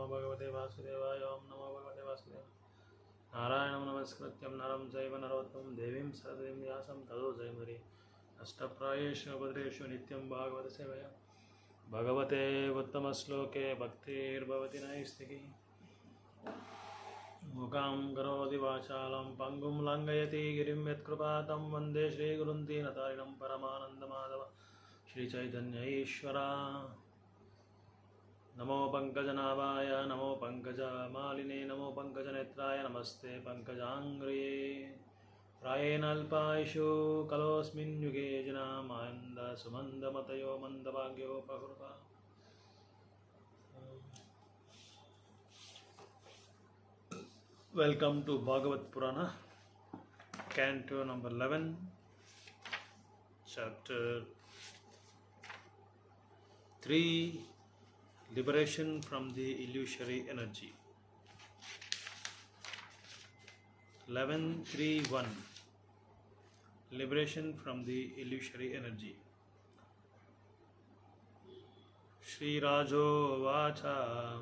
Bhagavate Vasudevaya. Om Namo Bhagavate Vasudevaya. Narayanam Namaskrityam Naram Jaiva Narottam Devim Saradevim Vyasam Tado Jaimari. Ashtaprayeshu Bhadreshu Nityam Bhagavate Sevaya. Bhagavate Uttamasloke Bhaktir Bhavati Naistiki. Mukam Karodi Vachalam Pangum Langayati Girim Yatkrupatam Vande Shri Gurunti Natarinam Paramananda Madhava Shri Chaitanya Ishvara. Namo Pankajanaavaya, Namo Pankajamaline, Namo Pankajanetraya, Namaste Pankajangriye. Prayenalpaishu kalosmin yuge jana manda sumanda matayo mandavagyo pahurva. Welcome to Bhagavat Purana, Canto number 11, Chapter 3, Liberation from the Illusory Energy. 11.3.1 Liberation from the Illusory Energy. Shri Rajo Vacha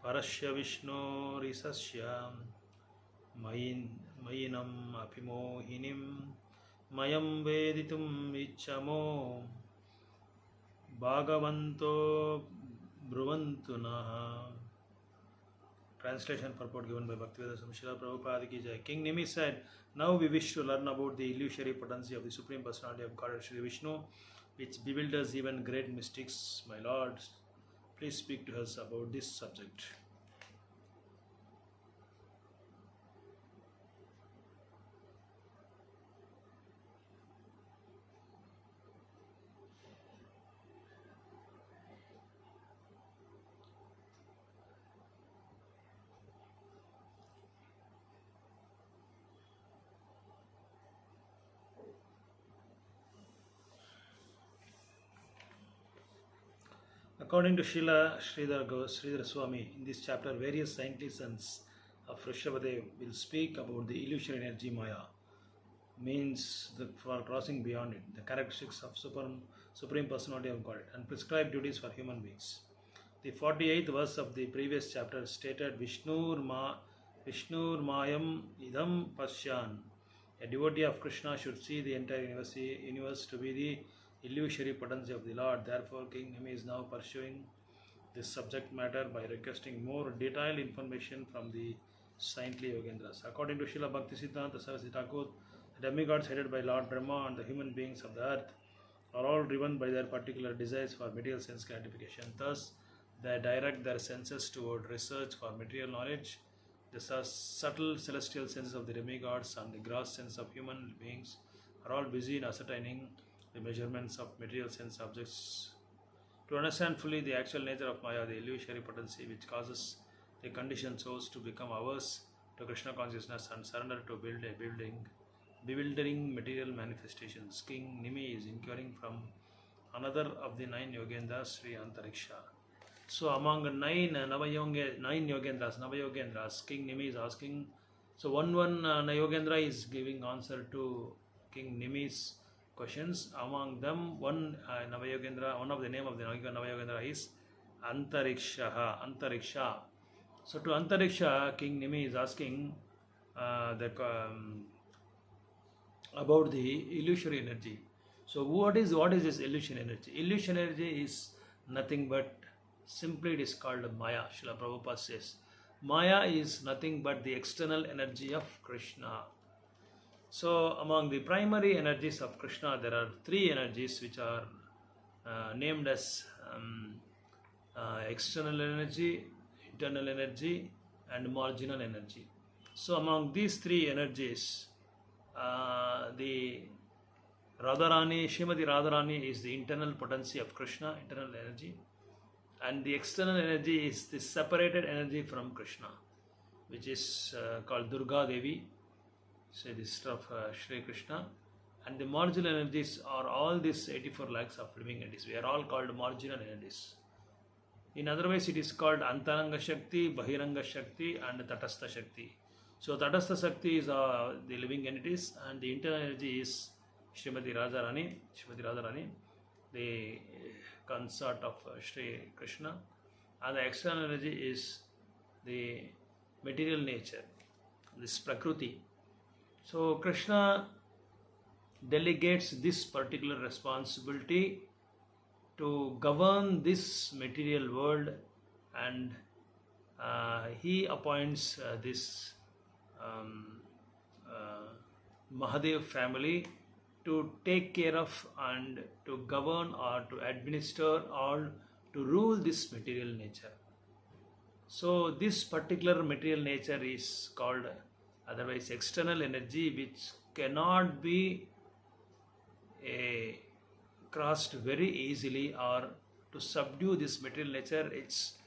Parasya Vishnu Risasya Mayinam Apimohinim Mayam Veditum Ichamo Bhagavanto Bruvantunaha. Translation purport given by Bhaktivedanta Swami Srila Prabhupada ki Jai. King Nimi said, "Now we wish to learn about the illusory potency of the Supreme Personality of Godhead Shri Vishnu, which bewilders even great mystics. My Lord, please speak to us about this subject." According to Srila Sridhar Swami, in this chapter, various saintly sons of Rishabhadev will speak about the illusory energy Maya, means for crossing beyond it, the characteristics of Supreme Personality of Godhead, and prescribed duties for human beings. The 48th verse of the previous chapter stated, Vishnur Mayam Idam Pasyan. A devotee of Krishna should see the entire universe to be the illusory potency of the Lord. Therefore, King Nimi is now pursuing this subject matter by requesting more detailed information from the saintly Yogendras. According to Srila Bhaktisiddhanta Saraswati Thakur, the demigods headed by Lord Brahma and the human beings of the earth are all driven by their particular desires for material sense gratification. Thus, they direct their senses toward research for material knowledge. The subtle celestial senses of the demigods and the gross sense of human beings are all busy in ascertaining the measurements of material sense objects. To understand fully the actual nature of Maya, the illusory potency which causes the conditioned souls to become averse to Krishna consciousness and surrender to bewildering material manifestations, King Nimi is inquiring from another of the 9 Yogendras, Sri Antariksha. So among 9 Navayogendras, King Nimi is asking. So one Yogendra is giving answer to King Nimi's questions. Among them, one Navayogendra, one of the name of the Navayogendra is Antariksha. So to Antariksha, King Nimi is asking about the illusory energy. So what is this illusion energy? Illusion energy is nothing but, simply it is called Maya. Srila Prabhupada says, Maya is nothing but the external energy of Krishna. So among the primary energies of Krishna, there are 3 energies which are named as external energy, internal energy, and marginal energy. So among these 3 energies, the Srimati Radharani is the internal potency of Krishna, internal energy, and the external energy is the separated energy from Krishna, which is called Durga Devi, say the sister of Shri Krishna, and the marginal energies are all these 84 lakhs of living entities. We are all called marginal energies. In other ways, it is called Antaranga Shakti, Bahiranga Shakti, and Tatastha Shakti. So Tatastha Shakti is the living entities, and the internal energy is Srimati Radharani, the consort of Shri Krishna, and the external energy is the material nature, this Prakriti. So Krishna delegates this particular responsibility to govern this material world, and he appoints this Mahadev family to take care of and to govern or to administer or to rule this material nature. So this particular material nature is called otherwise external energy, which cannot be crossed very easily, or to subdue this material nature, it's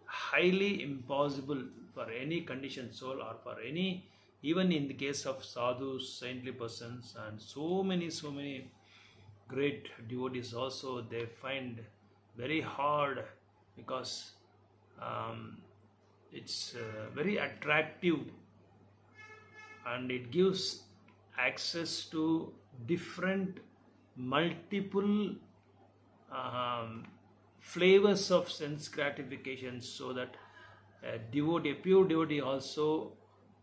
highly impossible for any conditioned soul, or for any, even in the case of sadhus, saintly persons, and so many great devotees also, they find very hard, because it's very attractive, and it gives access to different multiple flavors of sense gratification, so that a devotee, a pure devotee, also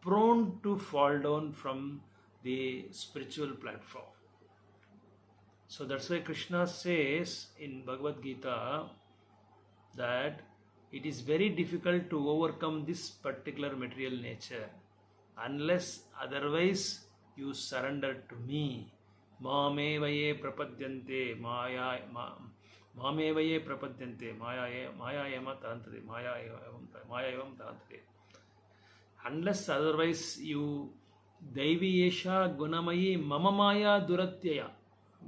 prone to fall down from the spiritual platform. So that's why Krishna says in Bhagavad Gita that it is very difficult to overcome this particular material nature unless otherwise you surrender to me. Mamevaye prapadyante Mamevaye prapadyante Maya evam tantre. Unless otherwise you Daivi Yesha Gunamayi Mama Maya Duratyaya.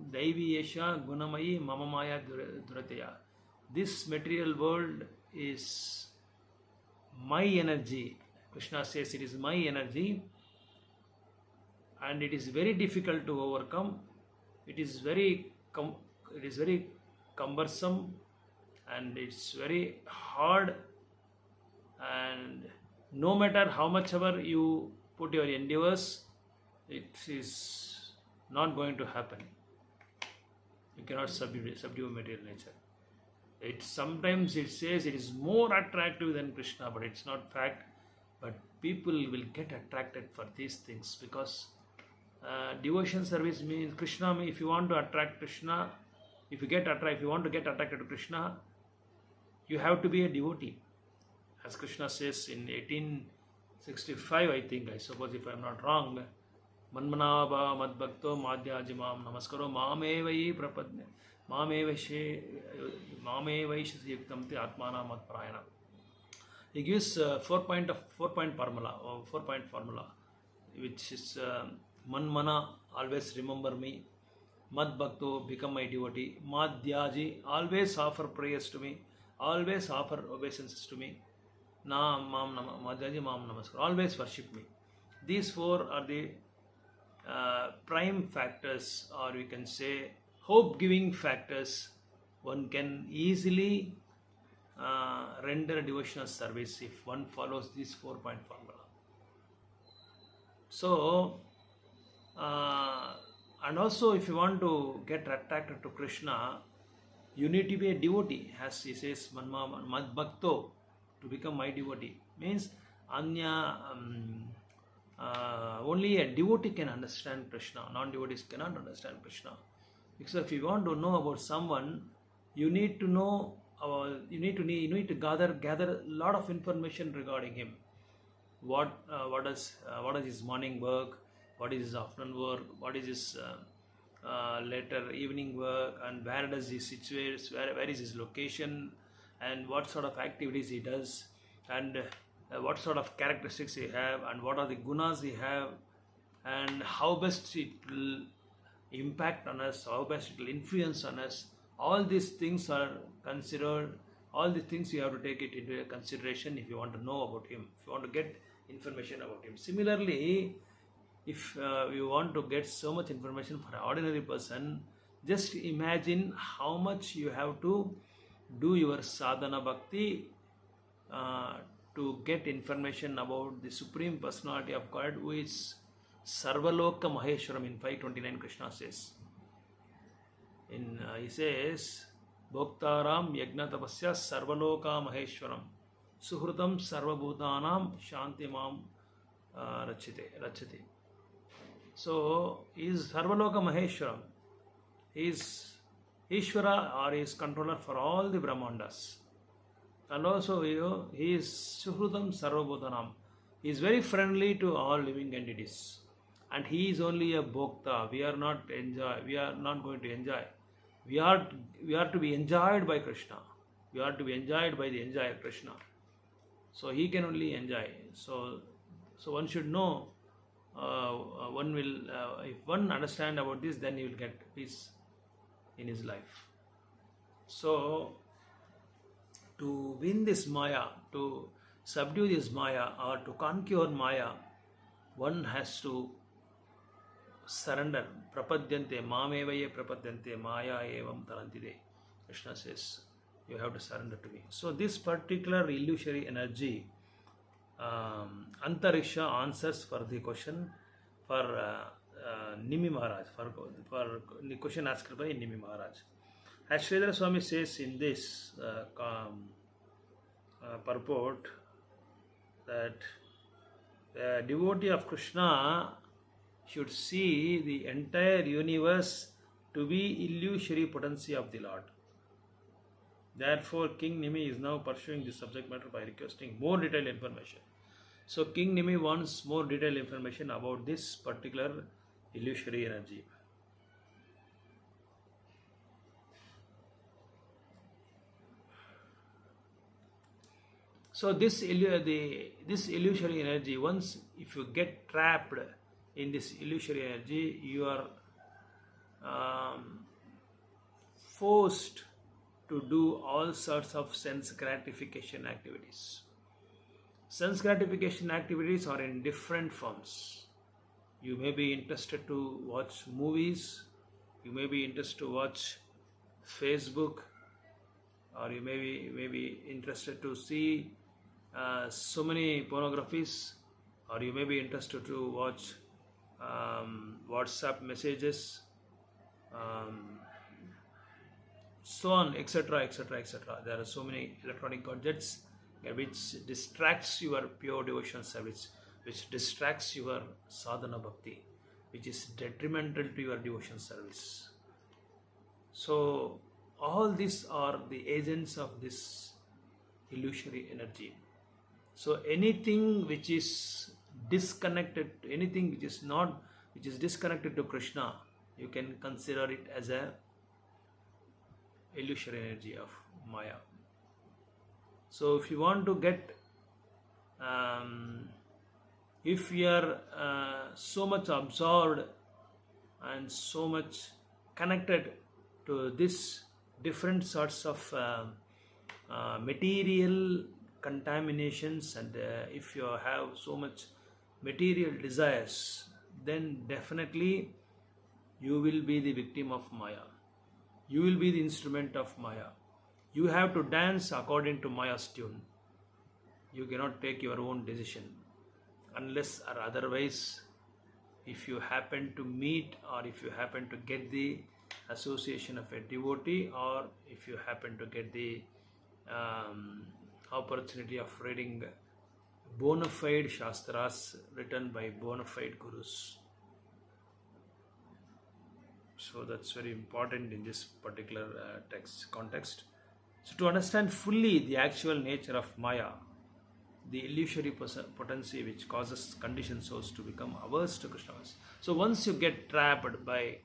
Daivi Yesha Gunamayi Mama Maya Duratyaya. This material world is my energy. Krishna says it is my energy, and it is very difficult to overcome. It is very cumbersome, and it's very hard, and no matter how much ever you put your endeavors, it is not going to happen. You cannot subdue material nature. Sometimes it says it is more attractive than Krishna, but it's not fact. But people will get attracted for these things, because devotion service means Krishna. If you want to attract Krishna, if you want to get attracted to Krishna, you have to be a devotee. As Krishna says in 1865, I suppose, if I am not wrong, Manmanava madbhakto madhyajimam namaskaro mamevai prapadne mamevaishe yuktamti atmana matprayana. He gives 4-point formula, which is Manmana, always remember me; Madbhakto, become my devotee; Madhyaji, always offer prayers to me, always offer obeisances to me; Madhyaji Mam Namaskar, always worship me. These 4 are the prime factors, or we can say hope-giving factors. One can easily render devotional service if one follows this 4-point formula. So, and also if you want to get attracted to Krishna, you need to be a devotee. As he says, Madbhakto, to become my devotee, means only a devotee can understand Krishna. Non-devotees cannot understand Krishna. Because if you want to know about someone, you need to know. You need to gather a lot of information regarding him. What is his morning work? What is his afternoon work? What is his later evening work? And where does he situate? Where is his location? And what sort of activities he does? And what sort of characteristics he have? And what are the gunas he have? And how best it will impact on us? How best it will influence on us? All these things are considered. All these things you have to take it into consideration if you want to know about him, if you want to get information about him. Similarly, if you want to get so much information for an ordinary person, just imagine how much you have to do your sadhana bhakti to get information about the Supreme Personality of God, who is Sarvaloka Maheshwaram. In 529, Krishna says. He says, Bhoktaram Yajna Tapasya Sarvaloka Maheshwaram Suhrutam Sarvabhutanam Shantimam Rachati. So, he is Sarvaloka Maheshwaram. He is Ishvara, or he is controller for all the Brahmandas. And also he is Suhrutam Sarvabhutanam. He is very friendly to all living entities. And he is only a Bhokta. We are not going to enjoy. We are to be enjoyed by Krishna. We are to be enjoyed by the enjoyer Krishna. So he can only enjoy. So one should know. One will, if one understand about this, then he will get peace in his life. So to win this Maya, to subdue this Maya, or to conquer Maya, one has to surrender. Prapadyante, mamevaye prapadyante, Maya evam tarantide. Krishna says, you have to surrender to me. So this particular illusory energy, Antariksha answers for the question for Nimi Maharaj, for the question asked by Nimi Maharaj. As Sridhara Swami says in this purport, that the devotee of Krishna should see the entire universe to be illusory potency of the Lord. Therefore, King Nimi is now pursuing this subject matter by requesting more detailed information. So, King Nimi wants more detailed information about this particular illusory energy. So, this illusory energy, once if you get trapped in this illusory energy, you are forced to do all sorts of sense gratification activities. Sense gratification activities are in different forms. You may be interested to watch movies, you may be interested to watch Facebook, or you may be interested to see so many pornographies, or you may be interested to watch WhatsApp messages, so on, etc., etc., etc. There are so many electronic gadgets which distracts your pure devotion service, which distracts your sadhana bhakti, which is detrimental to your devotion service. So all these are the agents of this illusory energy. So anything which is disconnected, anything which is disconnected to Krishna, you can consider it as a illusory energy of Maya. So if you want to get, if you are so much absorbed and so much connected to this different sorts of material contaminations, and if you have so much material desires, then definitely you will be the victim of Maya. You will be the instrument of Maya. You have to dance according to Maya's tune. You cannot take your own decision. Unless or otherwise, if you happen to meet, or if you happen to get the association of a devotee, or if you happen to get the opportunity of reading bona fide shastras written by bona fide gurus. So that's very important in this particular context. So to understand fully the actual nature of Maya, the illusory potency which causes conditioned souls to become averse to Krishna. So once you get trapped by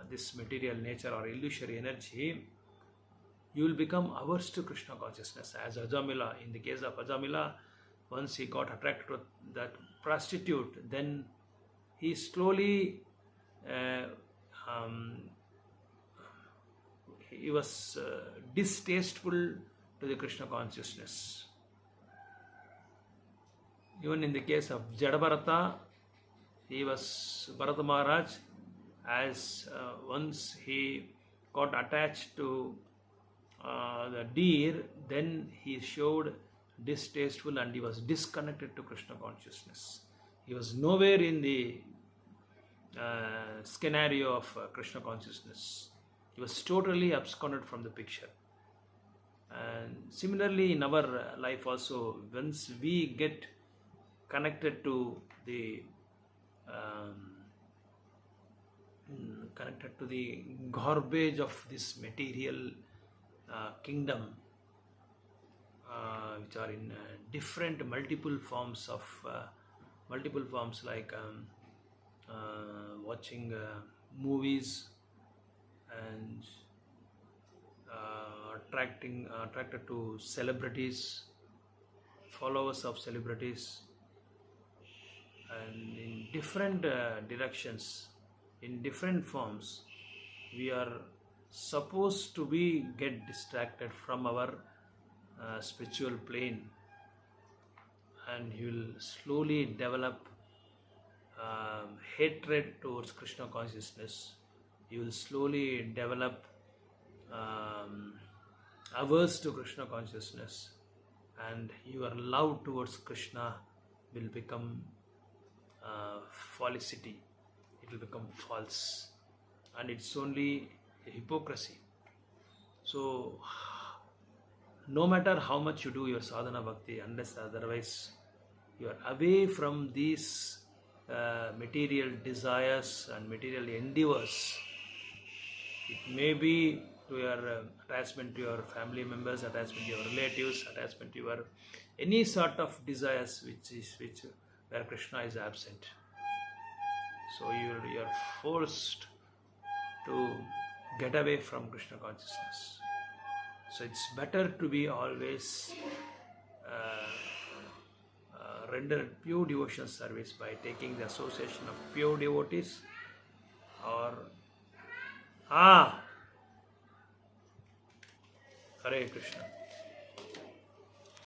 this material nature or illusory energy, you will become averse to Krishna consciousness. As Ajamila, in the case of Ajamila, once he got attracted to that prostitute, then he slowly he was distasteful to the Krishna consciousness. Even in the case of Jadabharata, he was Bharata Maharaj, as once he got attached to the deer, then he showed distasteful and he was disconnected to Krishna consciousness. He was nowhere in the scenario of Krishna consciousness. He was totally absconded from the picture. And similarly, in our life also, once we get connected to the um, garbage of this material kingdom, which are in different multiple forms like watching movies and attracted to celebrities, followers of celebrities, and in different directions, in different forms, we are supposed to be get distracted from our spiritual plane, and you will slowly develop hatred towards Krishna consciousness. You will slowly develop averse to Krishna consciousness, and your love towards Krishna will become falsity. It will become false, and it's only a hypocrisy. So, no matter how much you do your sadhana bhakti, unless otherwise you are away from these material desires and material endeavors, it may be to your attachment to your family members, attachment to your relatives, attachment to your any sort of desires which where Krishna is absent. So you are forced to get away from Krishna consciousness. So it's better to be always render pure devotional service by taking the association of pure devotees, or Hare Krishna.